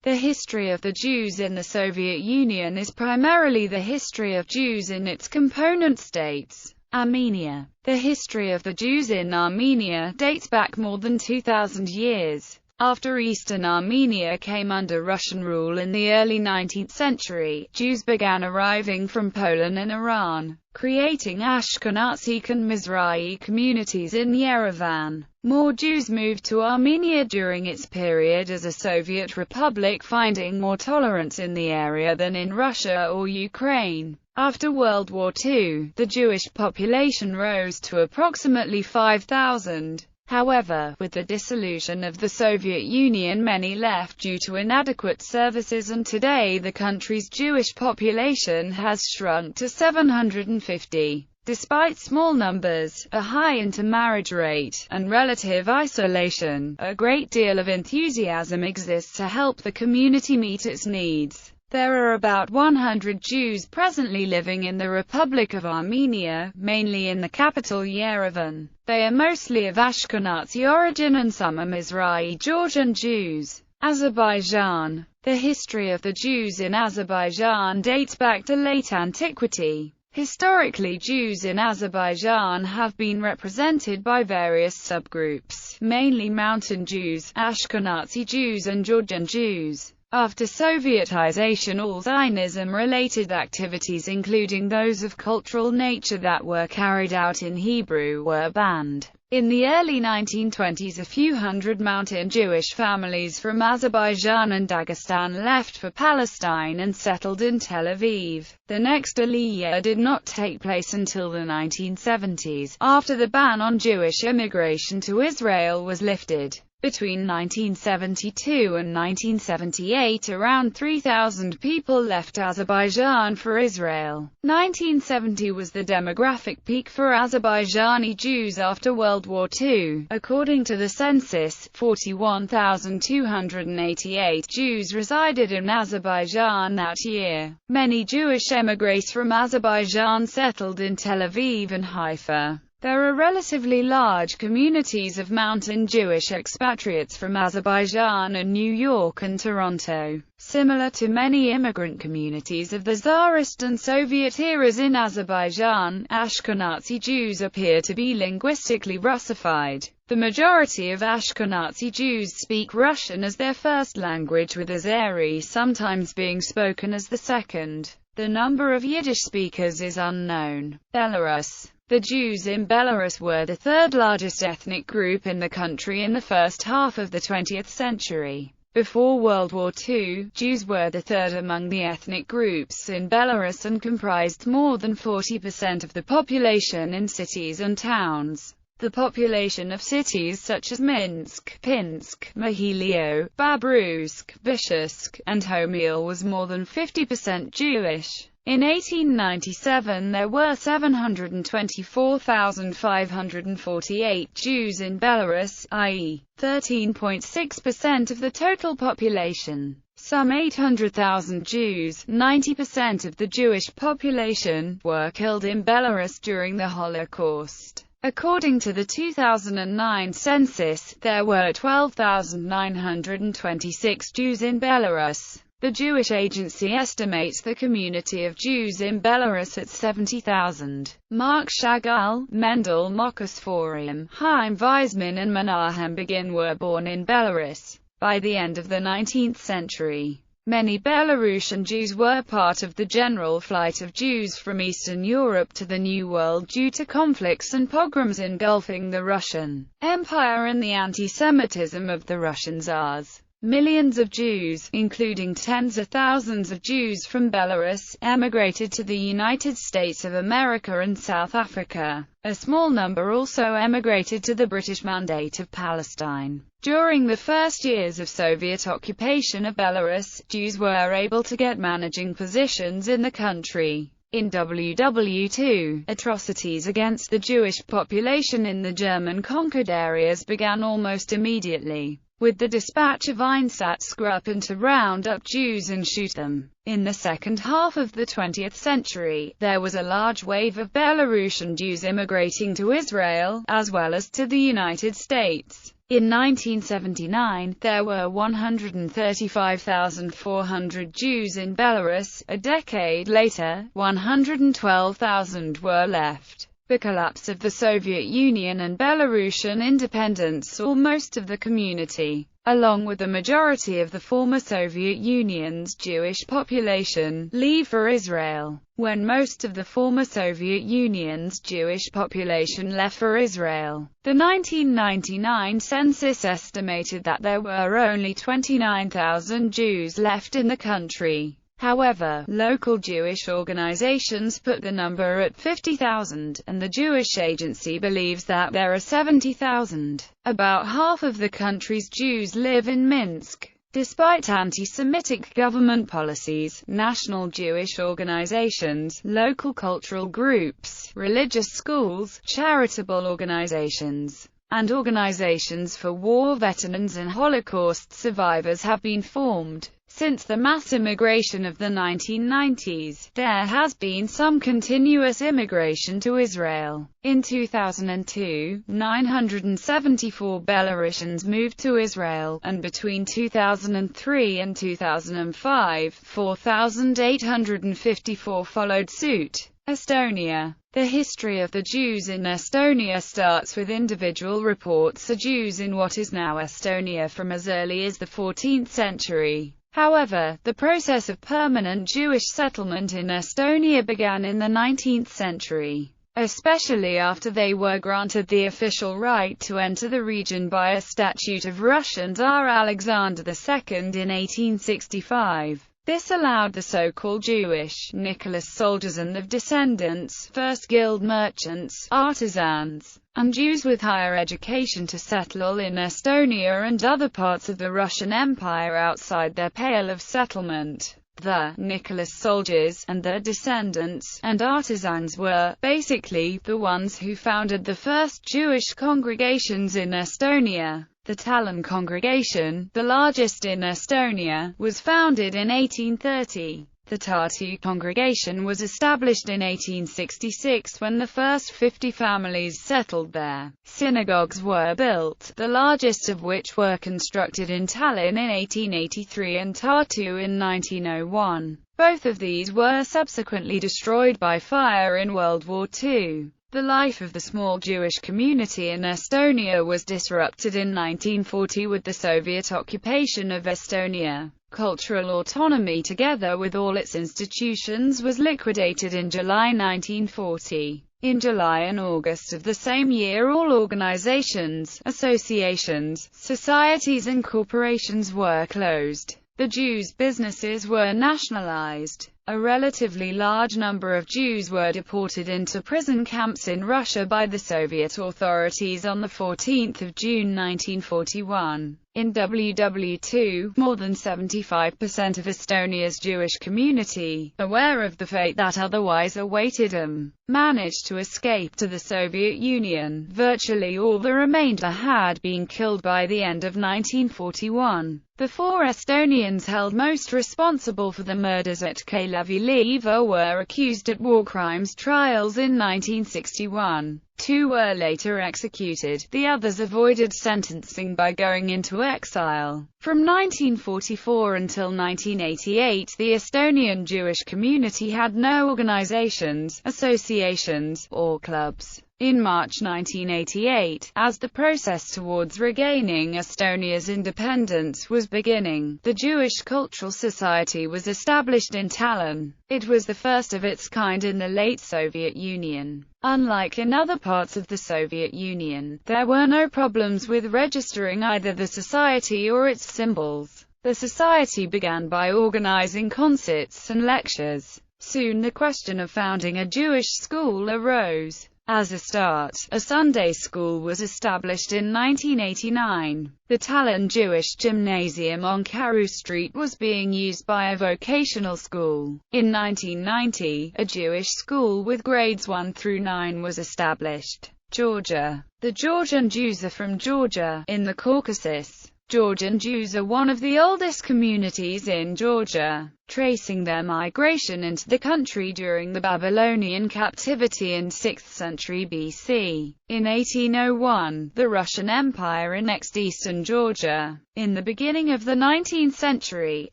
The history of the Jews in the Soviet Union is primarily the history of Jews in its component states. Armenia. The history of the Jews in Armenia dates back more than 2,000 years. After Eastern Armenia came under Russian rule in the early 19th century, Jews began arriving from Poland and Iran, creating Ashkenazic and Mizrahi communities in Yerevan. More Jews moved to Armenia during its period as a Soviet republic, finding more tolerance in the area than in Russia or Ukraine. After World War II, the Jewish population rose to approximately 5,000. However, with the dissolution of the Soviet Union, many left due to inadequate services, and today the country's Jewish population has shrunk to 750. Despite small numbers, a high intermarriage rate, and relative isolation, a great deal of enthusiasm exists to help the community meet its needs. There are about 100 Jews presently living in the Republic of Armenia, mainly in the capital Yerevan. They are mostly of Ashkenazi origin and some are Mizrahi Georgian Jews. Azerbaijan. The history of the Jews in Azerbaijan dates back to late antiquity. Historically, Jews in Azerbaijan have been represented by various subgroups, mainly Mountain Jews, Ashkenazi Jews and Georgian Jews. After Sovietization, all Zionism-related activities, including those of cultural nature that were carried out in Hebrew, were banned. In the early 1920s, a few hundred Mountain Jewish families from Azerbaijan and Dagestan left for Palestine and settled in Tel Aviv. The next Aliyah did not take place until the 1970s, after the ban on Jewish immigration to Israel was lifted. Between 1972 and 1978, around 3,000 people left Azerbaijan for Israel. 1970 was the demographic peak for Azerbaijani Jews after World War II. According to the census, 41,288 Jews resided in Azerbaijan that year. Many Jewish emigres from Azerbaijan settled in Tel Aviv and Haifa. There are relatively large communities of Mountain Jewish expatriates from Azerbaijan and New York and Toronto. Similar to many immigrant communities of the Tsarist and Soviet eras in Azerbaijan, Ashkenazi Jews appear to be linguistically Russified. The majority of Ashkenazi Jews speak Russian as their first language, with Azeri sometimes being spoken as the second. The number of Yiddish speakers is unknown. Belarus. The Jews in Belarus were the third largest ethnic group in the country in the first half of the 20th century. Before World War II, Jews were the third among the ethnic groups in Belarus and comprised more than 40% of the population in cities and towns. The population of cities such as Minsk, Pinsk, Mahilio, Babrusk, Vishsk, and Homil was more than 50% Jewish. In 1897 there were 724,548 Jews in Belarus, i.e., 13.6% of the total population. Some 800,000 Jews, 90% of the Jewish population, were killed in Belarus during the Holocaust. According to the 2009 census, there were 12,926 Jews in Belarus. The Jewish Agency estimates the community of Jews in Belarus at 70,000. Mark Chagall, Mendel Mokhastforian, Chaim Weizmann and Menahem Begin were born in Belarus. By the end of the 19th century, many Belarusian Jews were part of the general flight of Jews from Eastern Europe to the New World due to conflicts and pogroms engulfing the Russian Empire and the anti-Semitism of the Russian Tsars. Millions of Jews, including tens of thousands of Jews from Belarus, emigrated to the United States of America and South Africa. A small number also emigrated to the British Mandate of Palestine. During the first years of Soviet occupation of Belarus, Jews were able to get managing positions in the country. In WW2, atrocities against the Jewish population in the German-conquered areas began almost immediately, with the dispatch of Einsatzgruppen to round up Jews and shoot them. In the second half of the 20th century, there was a large wave of Belarusian Jews immigrating to Israel, as well as to the United States. In 1979, there were 135,400 Jews in Belarus. A decade later, 112,000 were left. The collapse of the Soviet Union and Belarusian independence saw most of the community, along with the majority of the former Soviet Union's Jewish population, leave for Israel. When most of the former Soviet Union's Jewish population left for Israel, the 1999 census estimated that there were only 29,000 Jews left in the country. However, local Jewish organizations put the number at 50,000, and the Jewish Agency believes that there are 70,000. About half of the country's Jews live in Minsk. Despite anti-Semitic government policies, national Jewish organizations, local cultural groups, religious schools, charitable organizations, and organizations for war veterans and Holocaust survivors have been formed. Since the mass immigration of the 1990s, there has been some continuous immigration to Israel. In 2002, 974 Belarusians moved to Israel, and between 2003 and 2005, 4,854 followed suit. Estonia. The history of the Jews in Estonia starts with individual reports of Jews in what is now Estonia from as early as the 14th century. However, the process of permanent Jewish settlement in Estonia began in the 19th century, especially after they were granted the official right to enter the region by a statute of Russian Tsar Alexander II in 1865. This allowed the so-called Jewish Nicholas soldiers and their descendants, first guild merchants, artisans, and Jews with higher education to settle in Estonia and other parts of the Russian Empire outside their pale of settlement. The Nicholas soldiers, and their descendants, and artisans were, basically, the ones who founded the first Jewish congregations in Estonia. The Tallinn congregation, the largest in Estonia, was founded in 1830. The Tartu congregation was established in 1866 when the first 50 families settled there. Synagogues were built, the largest of which were constructed in Tallinn in 1883 and Tartu in 1901. Both of these were subsequently destroyed by fire in World War II. The life of the small Jewish community in Estonia was disrupted in 1940 with the Soviet occupation of Estonia. Cultural autonomy, together with all its institutions, was liquidated in July 1940. In July and August of the same year, all organizations, associations, societies and corporations were closed. The Jews' businesses were nationalized. A relatively large number of Jews were deported into prison camps in Russia by the Soviet authorities on 14 June 1941. In WW2, more than 75% of Estonia's Jewish community, aware of the fate that otherwise awaited them, managed to escape to the Soviet Union. Virtually all the remainder had been killed by the end of 1941. The 4 Estonians held most responsible for the murders at Kalevi were accused at war crimes trials in 1961. 2 were later executed, the others avoided sentencing by going into exile. From 1944 until 1988, the Estonian Jewish community had no organizations, associations, or clubs. In March 1988, as the process towards regaining Estonia's independence was beginning, the Jewish Cultural Society was established in Tallinn. It was the first of its kind in the late Soviet Union. Unlike in other parts of the Soviet Union, there were no problems with registering either the society or its symbols. The society began by organizing concerts and lectures. Soon the question of founding a Jewish school arose. As a start, a Sunday school was established in 1989. The Tallinn Jewish Gymnasium on Carew Street was being used by a vocational school. In 1990, a Jewish school with grades 1 through 9 was established. Georgia. The Georgian Jews are from Georgia, in the Caucasus. Georgian Jews are one of the oldest communities in Georgia, tracing their migration into the country during the Babylonian captivity in 6th century BC. In 1801, the Russian Empire annexed eastern Georgia. In the beginning of the 19th century,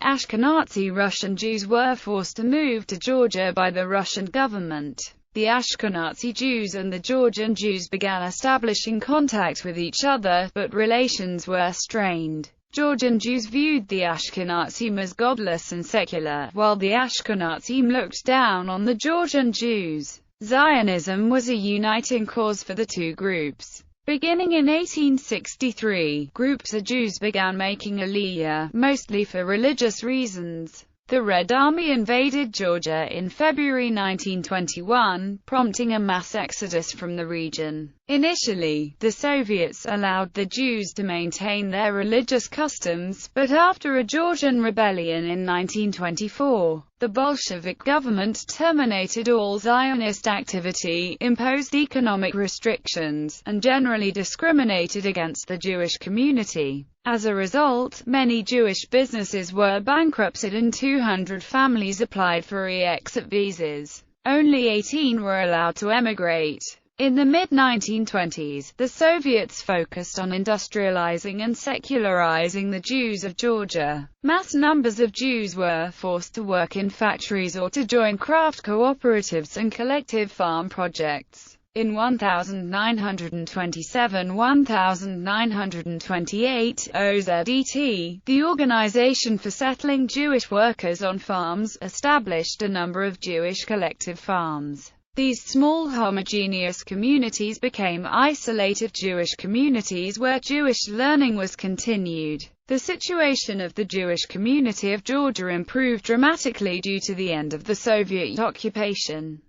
Ashkenazi Russian Jews were forced to move to Georgia by the Russian government. The Ashkenazi Jews and the Georgian Jews began establishing contact with each other, but relations were strained. Georgian Jews viewed the Ashkenazim as godless and secular, while the Ashkenazim looked down on the Georgian Jews. Zionism was a uniting cause for the two groups. Beginning in 1863, groups of Jews began making Aliyah, mostly for religious reasons. The Red Army invaded Georgia in February 1921, prompting a mass exodus from the region. Initially, the Soviets allowed the Jews to maintain their religious customs, but after a Georgian rebellion in 1924, the Bolshevik government terminated all Zionist activity, imposed economic restrictions, and generally discriminated against the Jewish community. As a result, many Jewish businesses were bankrupted and 200 families applied for exit visas. Only 18 were allowed to emigrate. In the mid-1920s, the Soviets focused on industrializing and secularizing the Jews of Georgia. Mass numbers of Jews were forced to work in factories or to join craft cooperatives and collective farm projects. In 1927–1928, OZET, the Organization for Settling Jewish Workers on Farms, established a number of Jewish collective farms. These small homogeneous communities became isolated Jewish communities where Jewish learning was continued. The situation of the Jewish community of Georgia improved dramatically due to the end of the Soviet occupation.